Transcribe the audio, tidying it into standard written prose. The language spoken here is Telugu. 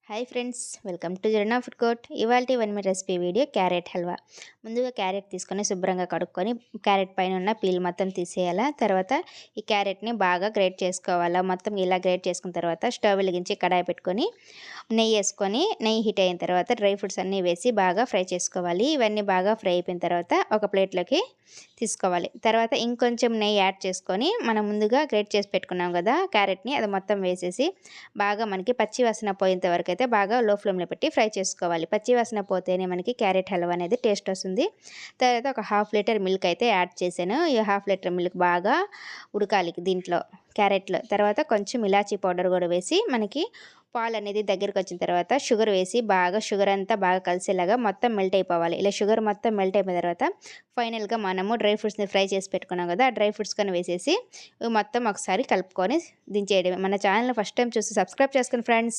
Hi friends, welcome to Jarna food court. ఇవాల్టి వన్ మీ రెసిపీ వీడియో క్యారెట్ హల్వా. ముందుగా క్యారెట్ తీసుకొని శుభ్రంగా కడుక్కొని క్యారెట్ పైన ఉన్న పీల్ మొత్తం తీసేయాలా. తర్వాత ఈ క్యారెట్ని బాగా గ్రేట్ చేసుకోవాలా. మొత్తం ఇలా గ్రేట్ చేసుకున్న తర్వాత స్టవ్ వెలిగించి కడాయి పెట్టుకొని నెయ్యి వేసుకొని, నెయ్యి హీట్ అయిన తర్వాత డ్రై ఫ్రూట్స్ అన్నీ వేసి బాగా ఫ్రై చేసుకోవాలి. ఇవన్నీ బాగా ఫ్రై అయిపోయిన తర్వాత ఒక ప్లేట్లోకి తీసుకోవాలి. తర్వాత ఇంకొంచెం నెయ్యి యాడ్ చేసుకొని మనం ముందుగా గ్రేట్ చేసి పెట్టుకున్నాం కదా క్యారెట్ని, అది మొత్తం వేసేసి బాగా మనకి పచ్చి వాసన పోయేంత వరకు అయితే బాగా లో ఫ్లేమ్లో పెట్టి ఫ్రై చేసుకోవాలి. పచ్చి వాసన పోతేనే మనకి క్యారెట్ హల్వా అనేది టేస్ట్ వస్తుంది. తర్వాత ఒక హాఫ్ లీటర్ మిల్క్ అయితే యాడ్ చేశాను. ఈ హాఫ్ లీటర్ మిల్క్ బాగా ఉడకాలి దీంట్లో క్యారెట్లో. తర్వాత కొంచెం ఇలాచీ పౌడర్ కూడా వేసి మనకి పాలు అనేది దగ్గరికి వచ్చిన తర్వాత షుగర్ వేసి బాగా షుగర్ అంతా బాగా కలిసేలాగా మొత్తం మెల్ట్ అయిపోవాలి. ఇలా షుగర్ మొత్తం మెల్ట్ అయిపోయిన తర్వాత ఫైనల్గా మనము డ్రై ఫ్రూట్స్ని ఫ్రై చేసి పెట్టుకున్నాం కదా, ఆ డ్రై ఫ్రూట్స్ కానీ వేసేసి మొత్తం ఒకసారి కలుపుకొని దించేయడమే. మన ఛానల్ని ఫస్ట్ టైం చూసి సబ్స్క్రైబ్ చేసుకుని ఫ్రెండ్స్.